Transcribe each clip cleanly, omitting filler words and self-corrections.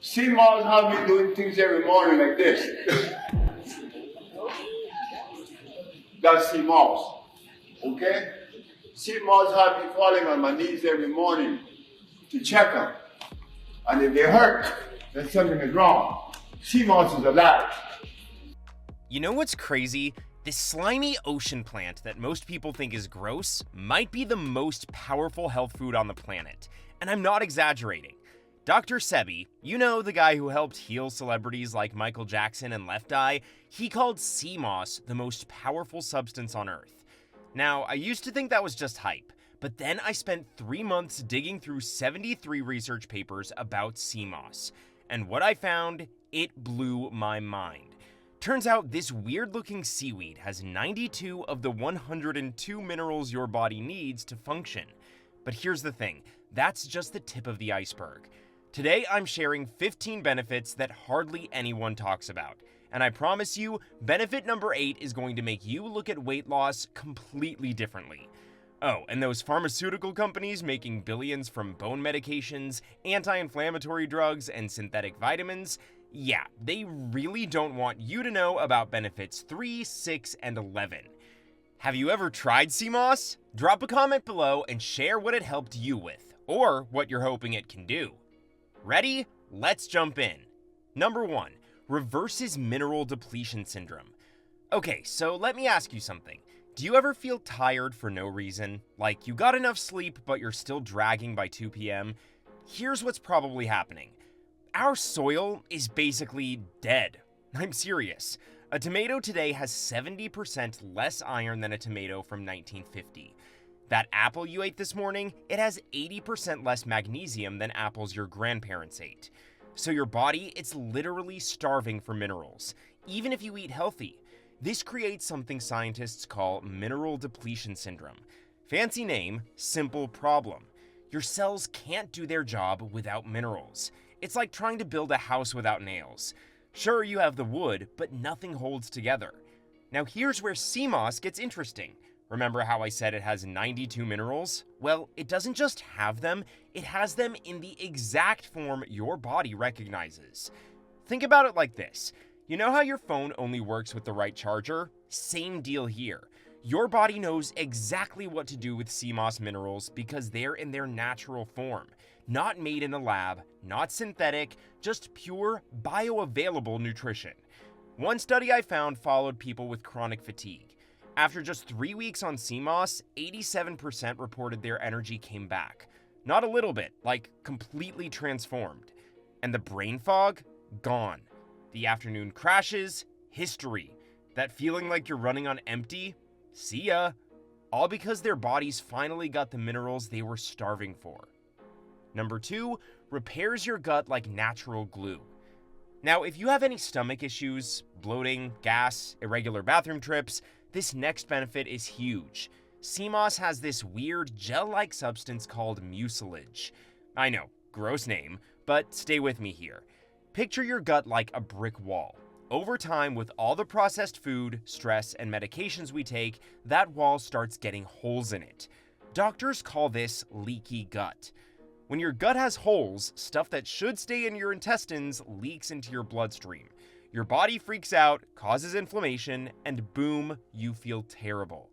Sea moss have me doing things every morning like this. That's sea moss. Okay? Sea moss have me falling on my knees every morning to check them. And if they hurt, then something is wrong. Sea moss is alive. You know what's crazy? This slimy ocean plant that most people think is gross might be the most powerful health food on the planet. And I'm not exaggerating. Dr. Sebi, you know, the guy who helped heal celebrities like Michael Jackson and Left Eye, he called sea moss the most powerful substance on Earth. Now, I used to think that was just hype, but then I spent 3 months digging through 73 research papers about sea moss. And what I found, it blew my mind. Turns out this weird-looking seaweed has 92 of the 102 minerals your body needs to function. But here's the thing, that's just the tip of the iceberg. Today I'm sharing 15 benefits that hardly anyone talks about. And I promise you, benefit number 8 is going to make you look at weight loss completely differently. Oh, and those pharmaceutical companies making billions from bone medications, anti-inflammatory drugs, and synthetic vitamins, yeah, they really don't want you to know about benefits 3, 6, and 11. Have you ever tried sea moss? Drop a comment below and share what it helped you with, or what you're hoping it can do. Ready? Let's jump in. Number 1, reverses mineral depletion syndrome. Okay, so let me ask you something. Do you ever feel tired for no reason? Like you got enough sleep, but you're still dragging by 2 p.m.? Here's what's probably happening. Our soil is basically dead. I'm serious. A tomato today has 70% less iron than a tomato from 1950. That apple you ate this morning, it has 80% less magnesium than apples your grandparents ate. So your body, it's literally starving for minerals, even if you eat healthy. This creates something scientists call mineral depletion syndrome. Fancy name, simple problem. Your cells can't do their job without minerals. It's like trying to build a house without nails. Sure, you have the wood, but nothing holds together. Now here's where sea moss gets interesting. Remember how I said it has 92 minerals? Well, it doesn't just have them, it has them in the exact form your body recognizes. Think about it like this. You know how your phone only works with the right charger? Same deal here. Your body knows exactly what to do with sea moss minerals because they're in their natural form. Not made in a lab, not synthetic, just pure, bioavailable nutrition. One study I found followed people with chronic fatigue. After just 3 weeks on sea moss, 87% reported their energy came back. Not a little bit, like completely transformed. And the brain fog? Gone. The afternoon crashes? History. That feeling like you're running on empty? See ya. All because their bodies finally got the minerals they were starving for. Number 2, repairs your gut like natural glue. Now, if you have any stomach issues, bloating, gas, irregular bathroom trips, this next benefit is huge. Sea moss has this weird gel-like substance called mucilage. I know, gross name, but stay with me here. Picture your gut like a brick wall. Over time, with all the processed food, stress, and medications we take, that wall starts getting holes in it. Doctors call this leaky gut. When your gut has holes, stuff that should stay in your intestines leaks into your bloodstream. Your body freaks out, causes inflammation, and boom, you feel terrible.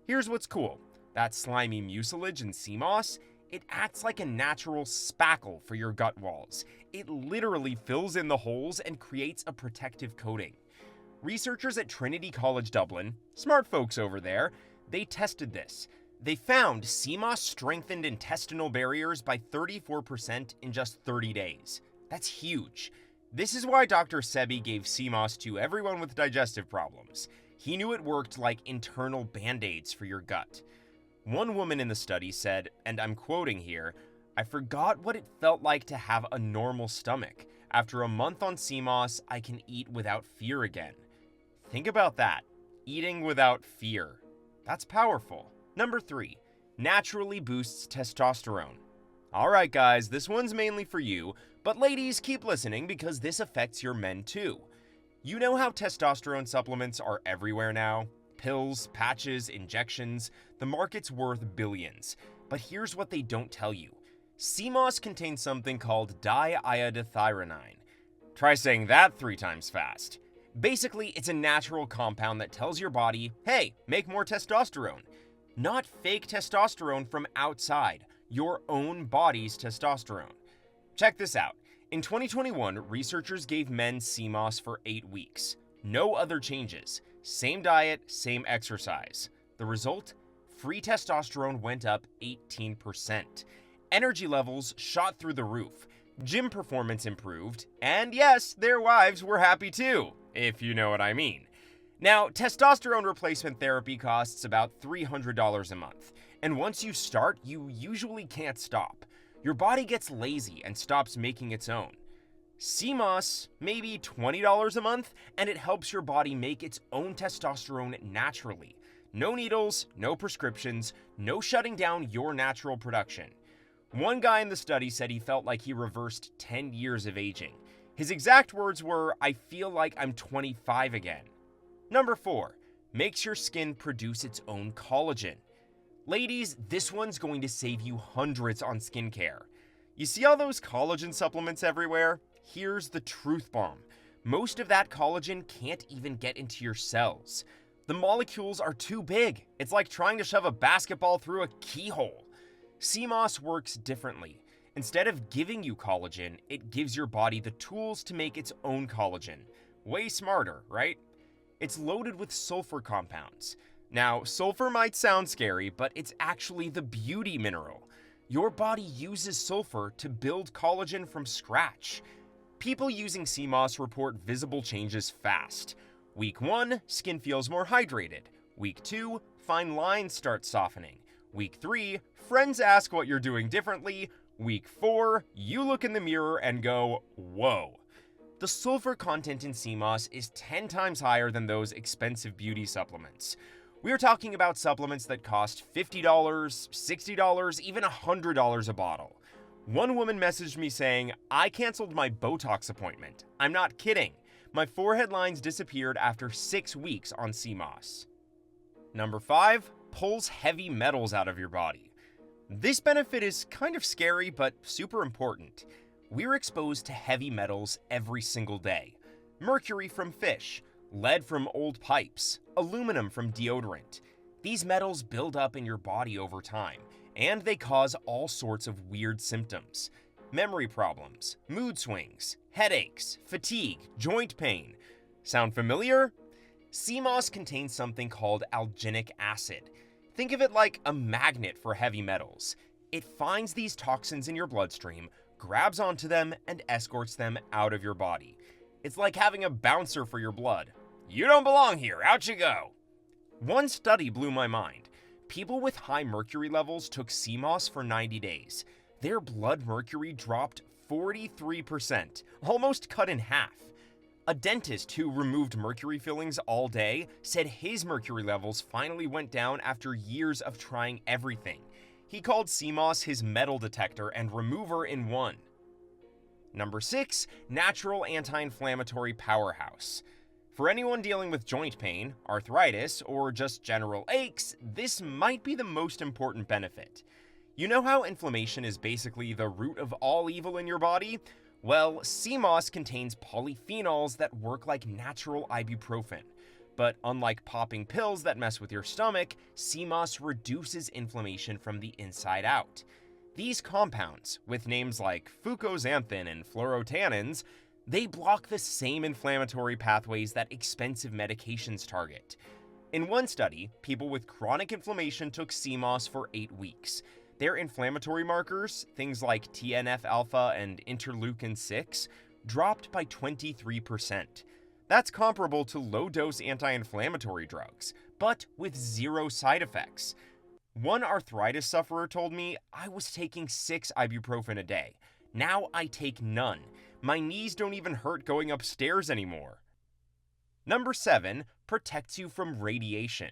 Here's what's cool. That slimy mucilage in sea moss, it acts like a natural spackle for your gut walls. It literally fills in the holes and creates a protective coating. Researchers at Trinity College Dublin, smart folks over there, they tested this. They found sea moss strengthened intestinal barriers by 34% in just 30 days. That's huge. This is why Dr. Sebi gave sea moss to everyone with digestive problems. He knew it worked like internal band-aids for your gut. One woman in the study said, and I'm quoting here, "I forgot what it felt like to have a normal stomach. After a month on sea moss, I can eat without fear again." Think about that. Eating without fear. That's powerful. Number 3, naturally boosts testosterone. Alright guys, this one's mainly for you, but ladies, keep listening because this affects your men too. You know how testosterone supplements are everywhere now? Pills, patches, injections, the market's worth billions. But here's what they don't tell you. Sea moss contains something called diiodothyronine. Try saying that 3 times fast. Basically, it's a natural compound that tells your body, hey, make more testosterone. Not fake testosterone from outside, your own body's testosterone. Check this out. In 2021, researchers gave men sea moss for 8 weeks. No other changes. Same diet, same exercise. The result? Free testosterone went up 18%. Energy levels shot through the roof. Gym performance improved. And yes, their wives were happy too, if you know what I mean. Now, testosterone replacement therapy costs about $300 a month. And once you start, you usually can't stop. Your body gets lazy and stops making its own. Sea moss, maybe $20 a month, and it helps your body make its own testosterone naturally. No needles, no prescriptions, no shutting down your natural production. One guy in the study said he felt like he reversed 10 years of aging. His exact words were, "I feel like I'm 25 again." Number 4, makes your skin produce its own collagen. Ladies, this one's going to save you hundreds on skincare. You see all those collagen supplements everywhere? Here's the truth bomb. Most of that collagen can't even get into your cells. The molecules are too big. It's like trying to shove a basketball through a keyhole. Sea moss works differently. Instead of giving you collagen, it gives your body the tools to make its own collagen. Way smarter, right? It's loaded with sulfur compounds. Now, sulfur might sound scary, but it's actually the beauty mineral. Your body uses sulfur to build collagen from scratch. People using sea moss report visible changes fast. Week 1, skin feels more hydrated. Week 2, fine lines start softening. Week 3, friends ask what you're doing differently. Week 4, you look in the mirror and go, whoa. The sulfur content in sea moss is 10 times higher than those expensive beauty supplements. We're talking about supplements that cost $50, $60, even $100 a bottle. One woman messaged me saying, "I canceled my Botox appointment. I'm not kidding. My forehead lines disappeared after 6 weeks on sea moss." Number 5, pulls heavy metals out of your body. This benefit is kind of scary, but super important. We're exposed to heavy metals every single day. Mercury from fish, lead from old pipes, aluminum from deodorant. These metals build up in your body over time, and they cause all sorts of weird symptoms. Memory problems, mood swings, headaches, fatigue, joint pain. Sound familiar? Sea moss contains something called alginic acid. Think of it like a magnet for heavy metals. It finds these toxins in your bloodstream, grabs onto them, and escorts them out of your body. It's like having a bouncer for your blood. You don't belong here, out you go. One study blew my mind. People with high mercury levels took sea moss for 90 days. Their blood mercury dropped 43%, almost cut in half. A dentist who removed mercury fillings all day said his mercury levels finally went down after years of trying everything. He called sea moss his metal detector and remover in one. Number 6, natural anti-inflammatory powerhouse. For anyone dealing with joint pain, arthritis, or just general aches, this might be the most important benefit. You know how inflammation is basically the root of all evil in your body? Well, sea moss contains polyphenols that work like natural ibuprofen. But unlike popping pills that mess with your stomach, sea moss reduces inflammation from the inside out. These compounds, with names like fucoxanthin and fluorotannins, they block the same inflammatory pathways that expensive medications target. In one study, people with chronic inflammation took sea moss for 8 weeks. Their inflammatory markers, things like TNF-alpha and interleukin-6, dropped by 23%. That's comparable to low-dose anti-inflammatory drugs, but with 0 side effects. One arthritis sufferer told me, "I was taking 6 ibuprofen a day. Now I take none. My knees don't even hurt going upstairs anymore." Number 7, protects you from radiation.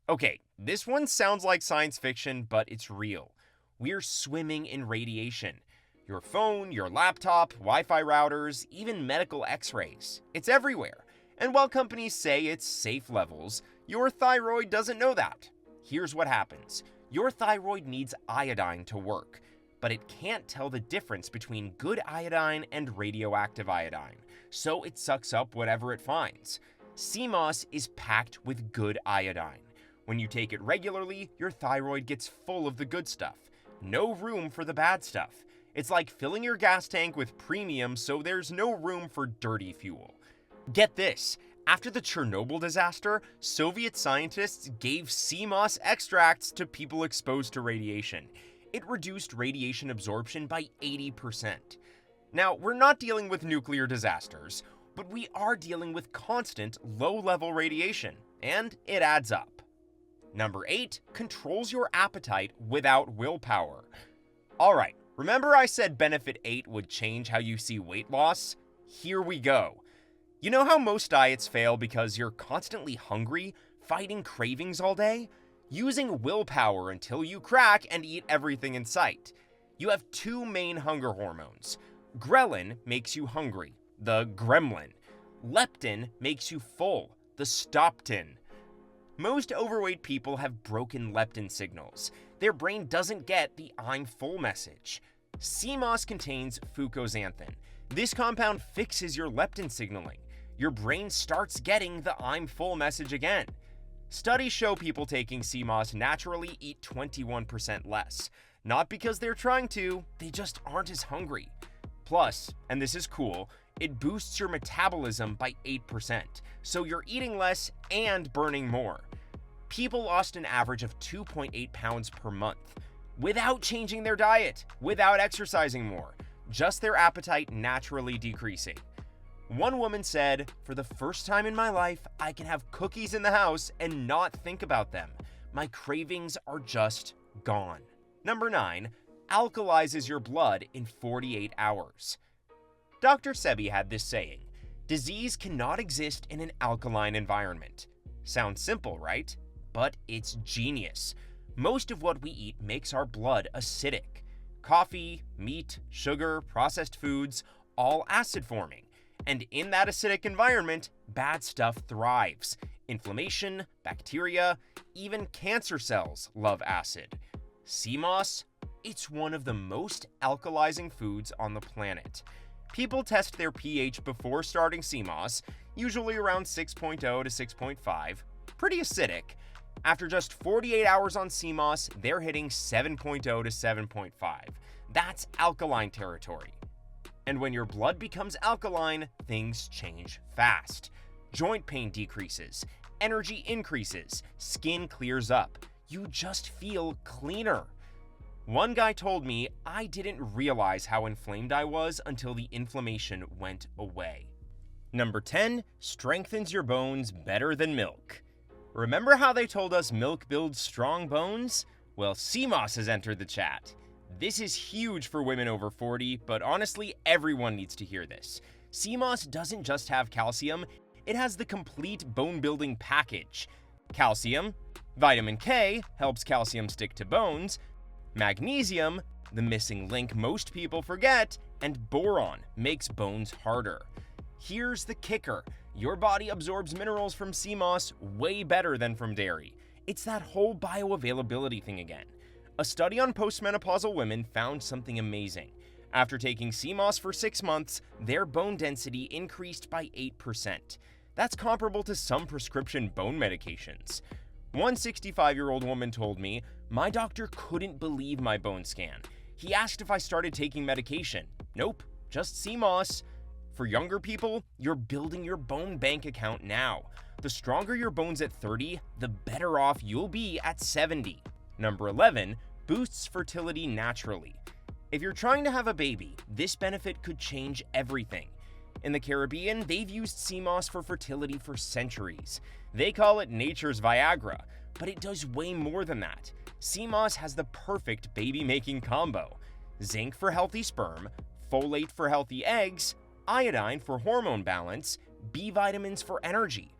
Okay, this one sounds like science fiction, but it's real. We're swimming in radiation. Your phone, your laptop, Wi-Fi routers, even medical x-rays. It's everywhere. And while companies say it's safe levels, your thyroid doesn't know that. Here's what happens. Your thyroid needs iodine to work. but it can't tell the difference between good iodine and radioactive iodine, so it sucks up whatever it finds. Sea moss is packed with good iodine. When you take it regularly, your thyroid gets full of the good stuff. No room for the bad stuff. It's like filling your gas tank with premium, so there's no room for dirty fuel. Get this, after the Chernobyl disaster, Soviet scientists gave sea moss extracts to people exposed to radiation. It reduced radiation absorption by 80%. Now, we're not dealing with nuclear disasters, but we are dealing with constant, low-level radiation, and it adds up. Number 8, controls your appetite without willpower. Alright, remember I said Benefit 8 would change how you see weight loss? Here we go. You know how most diets fail because you're constantly hungry, fighting cravings all day? Using willpower until you crack and eat everything in sight. You have two main hunger hormones. Ghrelin makes you hungry, the gremlin. Leptin makes you full, the stoptin. Most overweight people have broken leptin signals. Their brain doesn't get the I'm full message. Sea moss contains fucoxanthin. This compound fixes your leptin signaling. Your brain starts getting the I'm full message again. Studies show people taking sea moss naturally eat 21% less. Not because they're trying to, they just aren't as hungry. Plus, and this is cool, it boosts your metabolism by 8%, so you're eating less and burning more. People lost an average of 2.8 pounds per month, without changing their diet, without exercising more, just their appetite naturally decreasing. One woman said, "For the first time in my life, I can have cookies in the house and not think about them. My cravings are just gone." Number 9, alkalizes your blood in 48 hours. Dr. Sebi had this saying, "Disease cannot exist in an alkaline environment." Sounds simple, right? But it's genius. Most of what we eat makes our blood acidic. Coffee, meat, sugar, processed foods, all acid forming. And in that acidic environment, bad stuff thrives. Inflammation, bacteria, even cancer cells love acid. Sea moss? It's one of the most alkalizing foods on the planet. People test their pH before starting sea moss, usually around 6.0 to 6.5, pretty acidic. After just 48 hours on sea moss, they're hitting 7.0 to 7.5. That's alkaline territory. And when your blood becomes alkaline, things change fast. Joint pain decreases, energy increases, skin clears up. You just feel cleaner. One guy told me I didn't realize how inflamed I was until the inflammation went away. Number 10, strengthens your bones better than milk. Remember how they told us milk builds strong bones? Well, sea moss has entered the chat. This is huge for women over 40, but honestly, everyone needs to hear this. Sea moss doesn't just have calcium, it has the complete bone-building package. Calcium, vitamin K helps calcium stick to bones, magnesium, the missing link most people forget, and boron makes bones harder. Here's the kicker. Your body absorbs minerals from sea moss way better than from dairy. It's that whole bioavailability thing again. A study on postmenopausal women found something amazing. After taking sea moss for 6 months, their bone density increased by 8%. That's comparable to some prescription bone medications. One 65-year-old woman told me, "My doctor couldn't believe my bone scan. He asked if I started taking medication. Nope, just sea moss." For younger people, you're building your bone bank account now. The stronger your bones at 30, the better off you'll be at 70. Number 11, boosts fertility naturally. If you're trying to have a baby, this benefit could change everything. In the Caribbean, they've used sea moss for fertility for centuries. They call it nature's Viagra, but it does way more than that. Sea moss has the perfect baby-making combo. Zinc for healthy sperm, folate for healthy eggs, iodine for hormone balance, B vitamins for energy.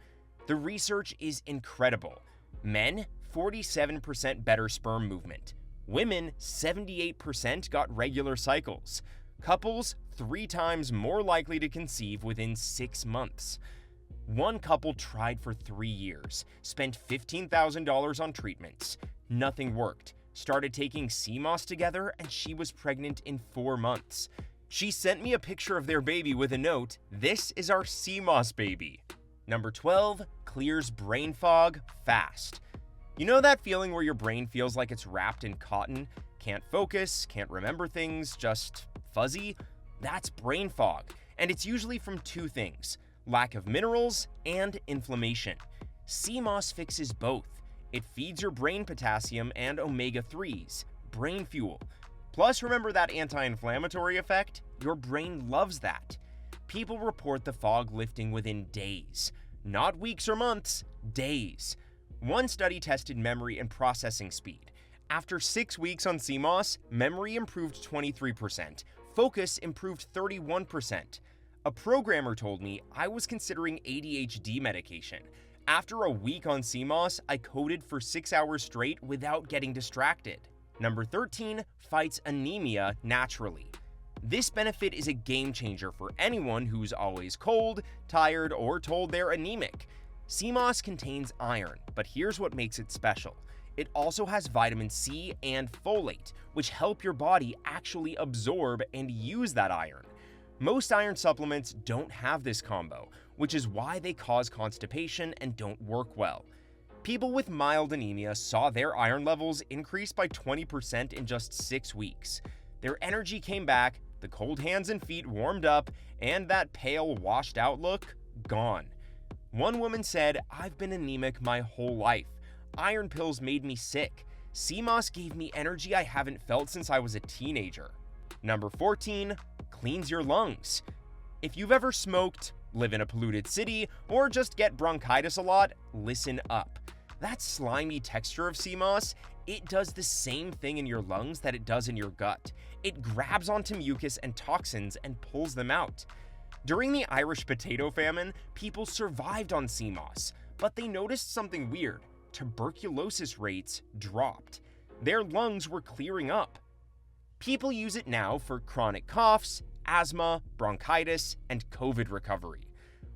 The research is incredible. Men, 47% better sperm movement. Women, 78% got regular cycles. Couples, 3 times more likely to conceive within 6 months. One couple tried for 3 years, spent $15,000 on treatments. Nothing worked. started taking sea moss together, and she was pregnant in 4 months. She sent me a picture of their baby with a note, "This is our sea moss baby." Number 12, clears brain fog fast. You know that feeling where your brain feels like it's wrapped in cotton? Can't focus, can't remember things, just fuzzy? That's brain fog, and it's usually from 2 things: lack of minerals and inflammation. Sea moss fixes both. It feeds your brain potassium and omega-3s, brain fuel. Plus, remember that anti-inflammatory effect? Your brain loves that. People report the fog lifting within days. Not weeks or months, days. One study tested memory and processing speed. After 6 weeks on sea moss, memory improved 23%, focus improved 31%. A programmer told me I was considering ADHD medication. After a week on sea moss, I coded for 6 hours straight without getting distracted. Number 13, fights anemia naturally. This benefit is a game changer for anyone who's always cold, tired, or told they're anemic. Sea moss contains iron, but here's what makes it special. It also has vitamin C and folate, which help your body actually absorb and use that iron. Most iron supplements don't have this combo, which is why they cause constipation and don't work well. People with mild anemia saw their iron levels increase by 20% in just 6 weeks. Their energy came back, the cold hands and feet warmed up, and that pale, washed-out look, gone. One woman said, "I've been anemic my whole life. Iron pills made me sick. Sea moss gave me energy I haven't felt since I was a teenager." Number 14, cleans your lungs. If you've ever smoked, live in a polluted city, or just get bronchitis a lot, listen up. That slimy texture of sea moss, it does the same thing in your lungs that it does in your gut. It grabs onto mucus and toxins and pulls them out. During the Irish potato famine, people survived on sea moss, but they noticed something weird. Tuberculosis rates dropped. Their lungs were clearing up. People use it now for chronic coughs, asthma, bronchitis, and COVID recovery.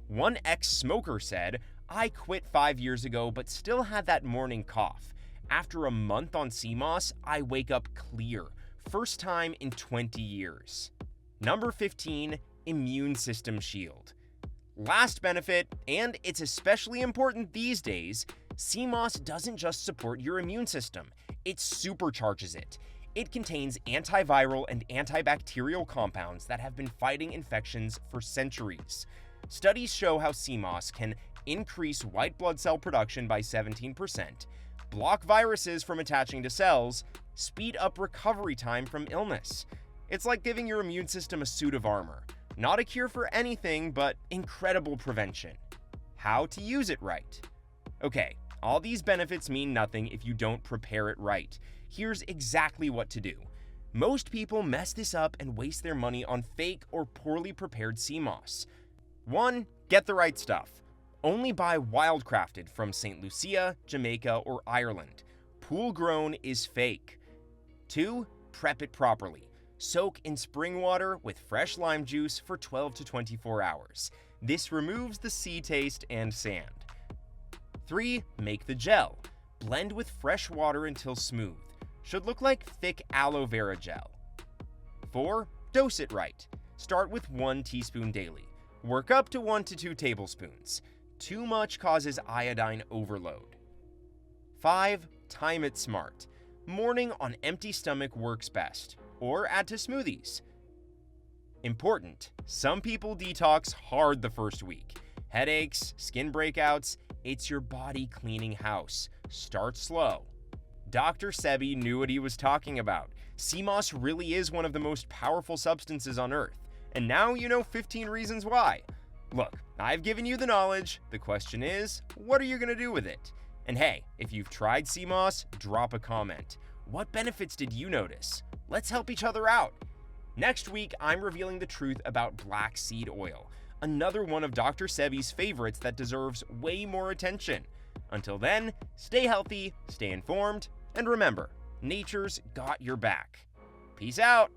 One ex-smoker said, "I quit 5 years ago but still had that morning cough. After a month on sea moss, I wake up clear. First time in 20 years. Number 15, immune system shield. Last benefit, and it's especially important these days, sea moss doesn't just support your immune system, it supercharges it. It contains antiviral and antibacterial compounds that have been fighting infections for centuries. Studies show how sea moss can increase white blood cell production by 17%, block viruses from attaching to cells, speed up recovery time from illness. It's like giving your immune system a suit of armor. Not a cure for anything, but incredible prevention. How to use it right. Okay, all these benefits mean nothing if you don't prepare it right. Here's exactly what to do. Most people mess this up and waste their money on fake or poorly prepared sea moss. 1. Get the right stuff. Only buy wildcrafted from St. Lucia, Jamaica, or Ireland. Pool grown is fake. 2. Prep it properly. Soak in spring water with fresh lime juice for 12 to 24 hours. This removes the sea taste and sand. 3. Make the gel. Blend with fresh water until smooth. Should look like thick aloe vera gel. 4. Dose it right. Start with 1 teaspoon daily. Work up to 1 to 2 tablespoons. Too much causes iodine overload. 5. Time it smart. Morning on empty stomach works best, or add to smoothies. Important, some people detox hard the first week. Headaches, skin breakouts, it's your body cleaning house. Start slow. Dr. Sebi knew what he was talking about. Sea moss really is one of the most powerful substances on Earth. And now you know 15 reasons why. Look, I've given you the knowledge. The question is, what are you going to do with it? And hey, if you've tried sea moss, drop a comment. What benefits did you notice? Let's help each other out. Next week, I'm revealing the truth about black seed oil, another one of Dr. Sebi's favorites that deserves way more attention. Until then, stay healthy, stay informed, and remember, nature's got your back. Peace out.